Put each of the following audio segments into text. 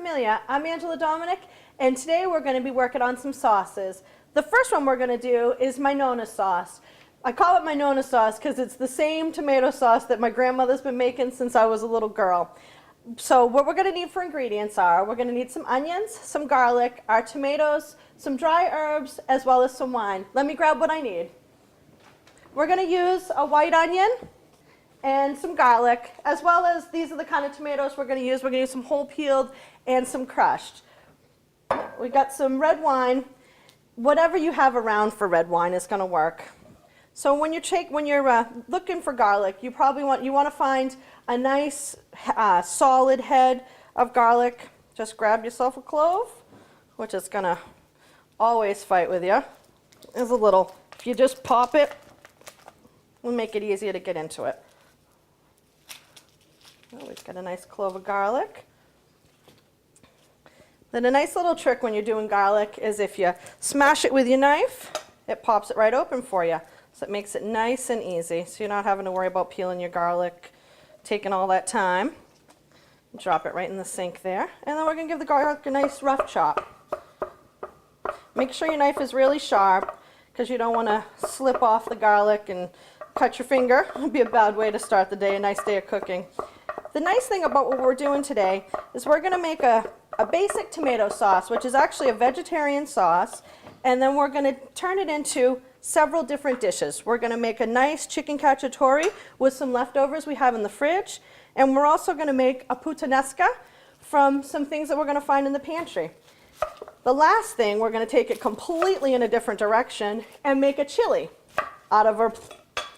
Familia. I'm Angela Dominic, and today we're going to be working on some sauces. The first one we're going to do is my Nona sauce. I call it my Nona sauce because it's the same tomato sauce that my grandmother's been making since I was a little girl. So what we're going to need for ingredients are, we're going to need some onions, some garlic, our tomatoes, some dry herbs, as well as some wine. Let me grab what I need. We're going to use a white onion and some garlic, as well as these are the kind of tomatoes we're going to use. We're going to use some whole peeled and some crushed. We got some red wine. Whatever you have around for red wine is going to work. So when you're looking for garlic, you want to find a nice solid head of garlic. Just grab yourself a clove, which is going to always fight with you. There's a little, if you just pop it, it'll make it easier to get into it. Oh, we've got a nice clove of garlic. Then a nice little trick when you're doing garlic is if you smash it with your knife, it pops it right open for you. So it makes it nice and easy. So you're not having to worry about peeling your garlic, taking all that time. Drop it right in the sink there. And then we're going to give the garlic a nice rough chop. Make sure your knife is really sharp because you don't want to slip off the garlic and cut your finger. It would be a bad way to start the day, a nice day of cooking. The nice thing about what we're doing today is we're going to make a basic tomato sauce, which is actually a vegetarian sauce, and then we're going to turn it into several different dishes. We're going to make a nice chicken cacciatore with some leftovers we have in the fridge, and we're also going to make a puttanesca from some things that we're going to find in the pantry. The last thing, we're going to take it completely in a different direction and make a chili out of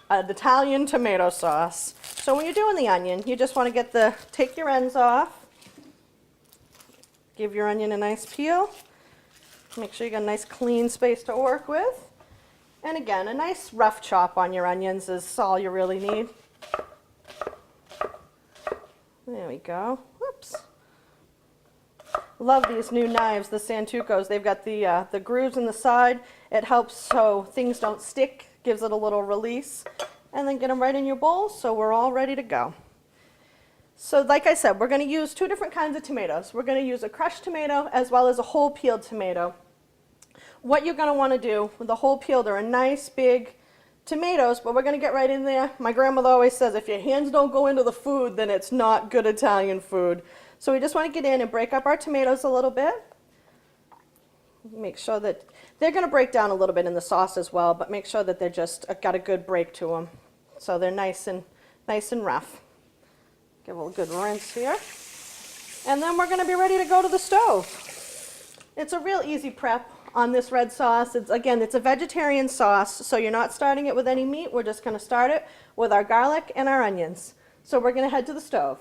an Italian tomato sauce. So when you're doing the onion, you just want to take your ends off, give your onion a nice peel, make sure you got a nice clean space to work with. And again, a nice rough chop on your onions is all you really need. There we go. Whoops. Love these new knives, the Santokus. They've got the grooves in the side. It helps so things don't stick, gives it a little release. And then get them right in your bowl so we're all ready to go. So like I said, we're going to use two different kinds of tomatoes. We're going to use a crushed tomato as well as a whole peeled tomato. What you're going to want to do with the whole peeled are nice big tomatoes, but we're going to get right in there. My grandmother always says if your hands don't go into the food, then it's not good Italian food. So we just want to get in and break up our tomatoes a little bit. Make sure that they're going to break down a little bit in the sauce as well, but make sure that they're just got a good break to them. So they're nice and rough. Give a good rinse here. And then we're going to be ready to go to the stove. It's a real easy prep on this red sauce. Again, it's a vegetarian sauce, so you're not starting it with any meat. We're just going to start it with our garlic and our onions. So we're going to head to the stove.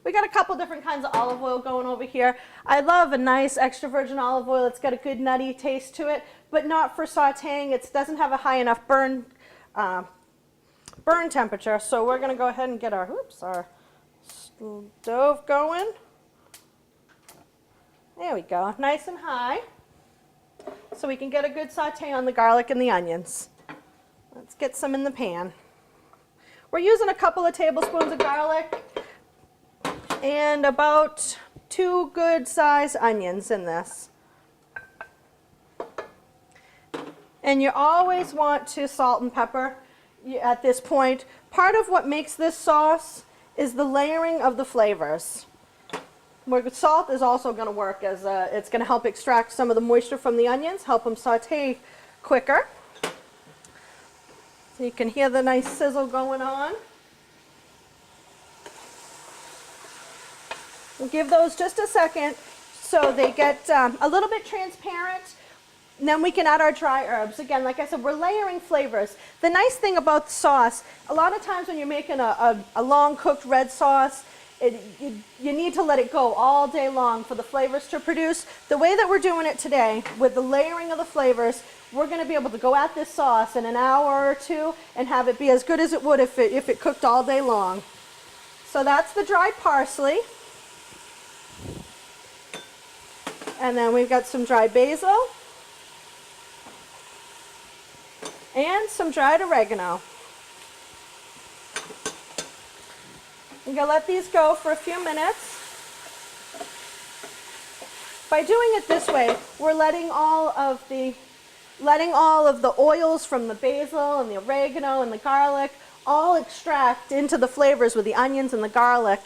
We got a couple different kinds of olive oil going over here. I love a nice extra virgin olive oil. It's got a good nutty taste to it, but not for sauteing. It doesn't have a high enough burn temperature. So we're going to go ahead and get our stove going. There we go, nice and high, so we can get a good saute on the garlic and the onions. Let's get some in the pan. We're using a couple of tablespoons of garlic and about 2 good sized onions in this. And you always want to salt and pepper at this point. Part of what makes this sauce is the layering of the flavors. Salt is also going to work as it's going to help extract some of the moisture from the onions, help them saute quicker. So you can hear the nice sizzle going on. We'll give those just a second so they get a little bit transparent. And then we can add our dry herbs. Again, like I said, we're layering flavors. The nice thing about the sauce, a lot of times when you're making a long cooked red sauce, you need to let it go all day long for the flavors to produce. The way that we're doing it today, with the layering of the flavors, we're going to be able to go at this sauce in an hour or two and have it be as good as it would if it cooked all day long. So that's the dried parsley. And then we've got some dried basil and some dried oregano. I'm going to let these go for a few minutes. By doing it this way, we're letting all of the oils from the basil and the oregano and the garlic all extract into the flavors with the onions and the garlic.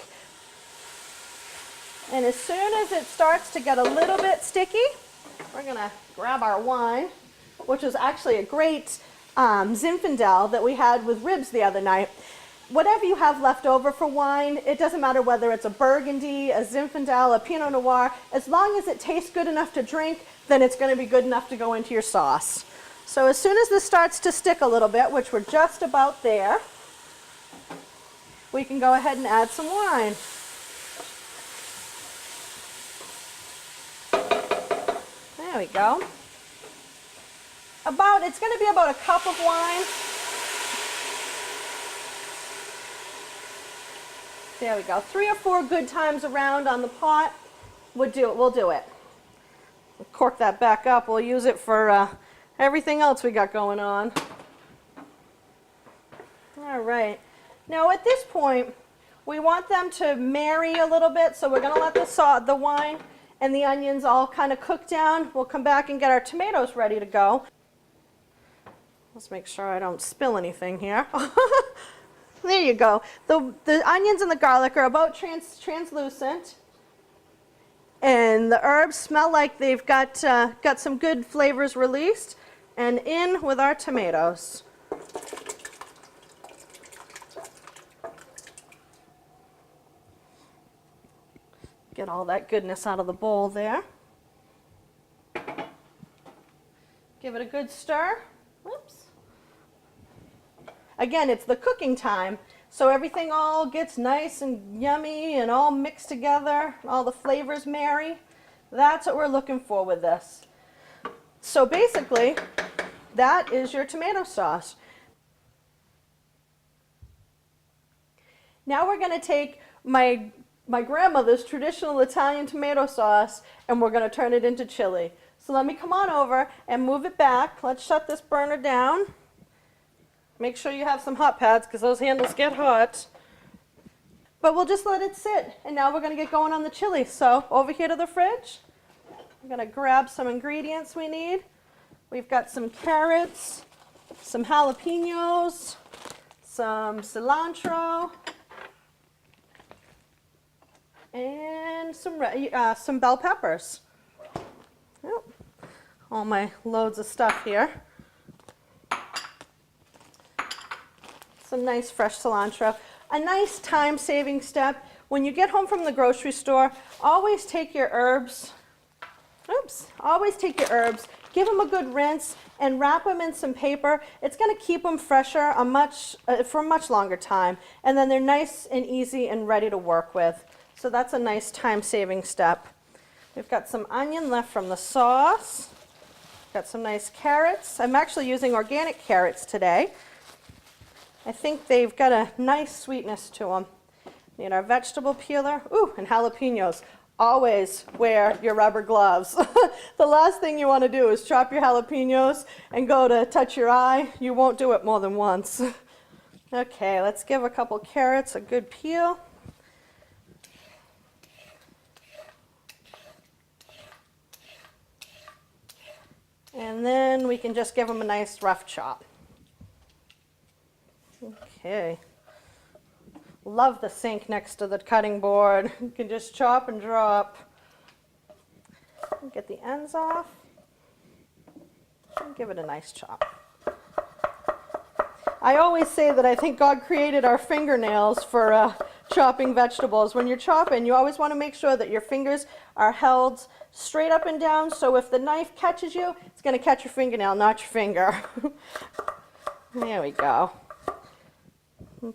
And as soon as it starts to get a little bit sticky, we're going to grab our wine, which is actually a great Zinfandel that we had with ribs the other night. Whatever you have left over for wine, it doesn't matter whether it's a Burgundy, a Zinfandel, a Pinot Noir, as long as it tastes good enough to drink, then it's going to be good enough to go into your sauce. So as soon as this starts to stick a little bit, which we're just about there, we can go ahead and add some wine. There we go. It's going to be about a cup of wine. There we go. 3 or 4 good times around on the pot. We'll do it. We'll cork that back up. We'll use it for everything else we got going on. All right. Now at this point, we want them to marry a little bit, so we're going to let the wine and the onions all kind of cook down. We'll come back and get our tomatoes ready to go. Let's make sure I don't spill anything here. There you go. The onions and the garlic are about translucent, and the herbs smell like they've got some good flavors released. And in with our tomatoes. Get all that goodness out of the bowl there. Give it a good stir. Whoops. Again, it's the cooking time, so everything all gets nice and yummy and all mixed together, all the flavors marry. That's what we're looking for with this. So basically, that is your tomato sauce. Now we're going to take my grandmother's traditional Italian tomato sauce and we're going to turn it into chili. So let me come on over and move it back. Let's shut this burner down. Make sure you have some hot pads because those handles get hot. But we'll just let it sit. And now we're going to get going on the chili. So over here to the fridge, I'm going to grab some ingredients we need. We've got some carrots, some jalapenos, some cilantro, and some bell peppers. Yep. All my loads of stuff here. Some nice fresh cilantro. A nice time-saving step. When you get home from the grocery store, always take your herbs. Always take your herbs, give them a good rinse, and wrap them in some paper. It's going to keep them fresher for a much longer time. And then they're nice and easy and ready to work with. So that's a nice time-saving step. We've got some onion left from the sauce. Got some nice carrots. I'm actually using organic carrots today. I think they've got a nice sweetness to them. Need our vegetable peeler. Ooh, and jalapenos. Always wear your rubber gloves. The last thing you want to do is chop your jalapenos and go to touch your eye. You won't do it more than once. Okay, let's give a couple carrots a good peel. And then we can just give them a nice rough chop. Okay. Love the sink next to the cutting board. You can just chop and drop. Get the ends off. And give it a nice chop. I always say that I think God created our fingernails for chopping vegetables. When you're chopping, you always want to make sure that your fingers are held straight up and down, so if the knife catches you, it's going to catch your fingernail, not your finger. There we go.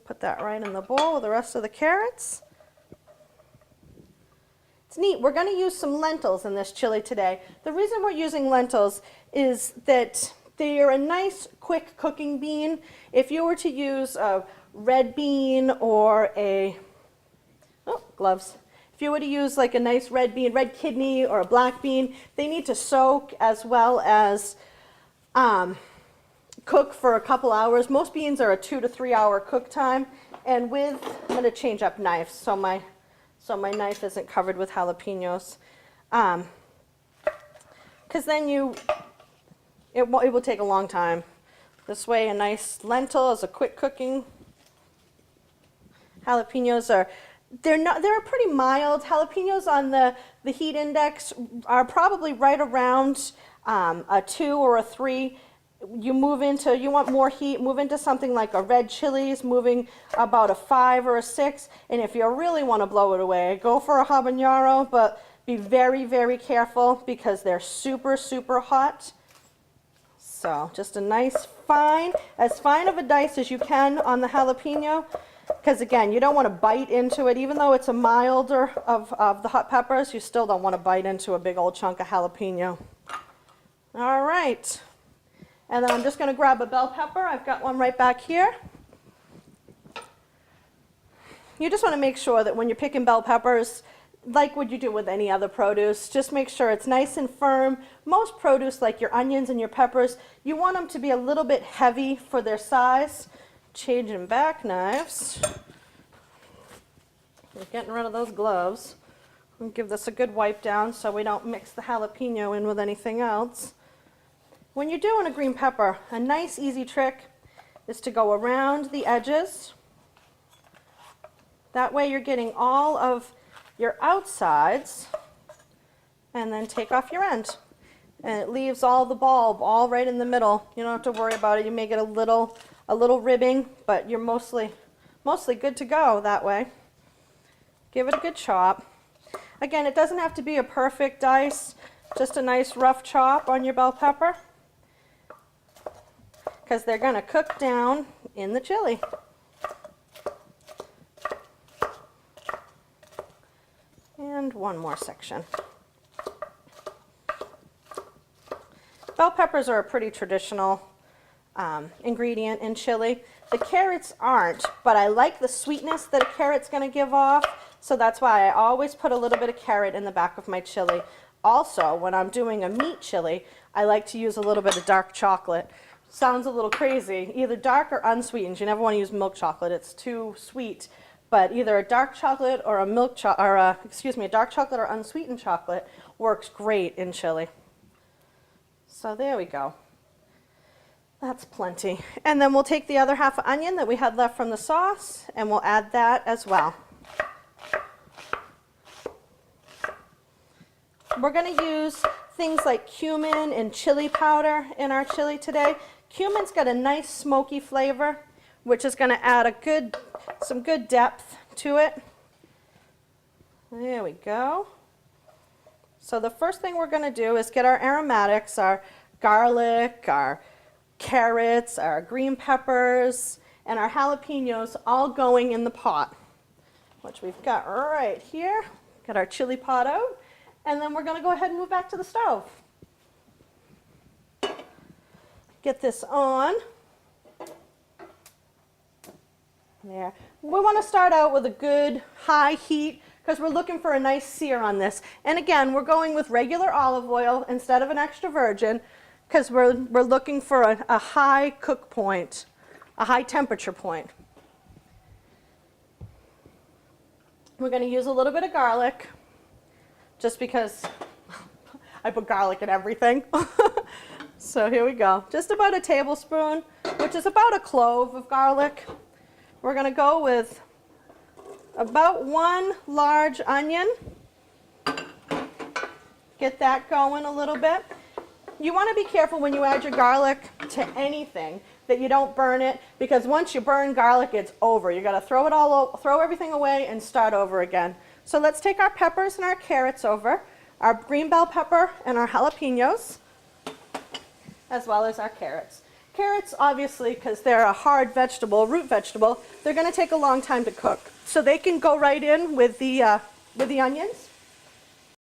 Put that right in the bowl with the rest of the carrots. It's neat. We're going to use some lentils in this chili today. The reason we're using lentils is that they are a nice, quick cooking bean. If you were to use a red bean or gloves. If you were to use like a nice red bean, red kidney or a black bean, they need to soak as well as cook for a couple hours. Most beans are a 2 to 3 hour cook time. And I'm going to change up knives so my knife isn't covered with jalapenos. Because then it will take a long time. This way, a nice lentil is a quick cooking. Jalapenos they're pretty mild. Jalapenos on the heat index are probably right around a 2 or a 3. You want more heat, move into something like a red chilies, moving about a 5 or a 6. And if you really want to blow it away, go for a habanero, but be very, very careful because they're super, super hot. So just a nice as fine of a dice as you can on the jalapeno. Because again, you don't want to bite into it. Even though it's a milder of the hot peppers, you still don't want to bite into a big old chunk of jalapeno. All right. And then I'm just going to grab a bell pepper. I've got one right back here. You just want to make sure that when you're picking bell peppers, like what you do with any other produce, just make sure it's nice and firm. Most produce, like your onions and your peppers, you want them to be a little bit heavy for their size. Changing back knives. We're getting rid of those gloves. We'll give this a good wipe down so we don't mix the jalapeno in with anything else. When you're doing a green pepper, a nice easy trick is to go around the edges. That way you're getting all of your outsides and then take off your end. And it leaves all the bulb all right in the middle. You don't have to worry about it. You may get a little ribbing, but you're mostly good to go that way. Give it a good chop. Again, it doesn't have to be a perfect dice, just a nice rough chop on your bell pepper, because they're going to cook down in the chili. And one more section. Bell peppers are a pretty traditional ingredient in chili. The carrots aren't, but I like the sweetness that a carrot's going to give off, so that's why I always put a little bit of carrot in the back of my chili. Also, when I'm doing a meat chili, I like to use a little bit of dark chocolate. Sounds a little crazy, either dark or unsweetened. You never want to use milk chocolate, it's too sweet. But either a dark chocolate or a dark chocolate or unsweetened chocolate works great in chili. So there we go. That's plenty. And then we'll take the other half of onion that we had left from the sauce and we'll add that as well. We're going to use things like cumin and chili powder in our chili today. Cumin's got a nice smoky flavor, which is going to add some good depth to it. There we go. So the first thing we're going to do is get our aromatics, our garlic, our carrots, our green peppers, and our jalapenos all going in the pot, which we've got right here. Got our chili pot out, and then we're going to go ahead and move back to the stove. Get this on. There. We want to start out with a good high heat because we're looking for a nice sear on this. And again, we're going with regular olive oil instead of an extra virgin because we're looking for a high cook point, a high temperature point. We're going to use a little bit of garlic just because I put garlic in everything. So here we go. Just about a tablespoon, which is about a clove of garlic. We're going to go with about 1 large onion. Get that going a little bit. You want to be careful when you add your garlic to anything that you don't burn it, because once you burn garlic, it's over. You got to throw everything away and start over again. So let's take our peppers and our carrots over, our green bell pepper and our jalapenos, as well as our carrots. Carrots, obviously, because they're a hard vegetable, root vegetable, they're going to take a long time to cook. So they can go right in with the onions.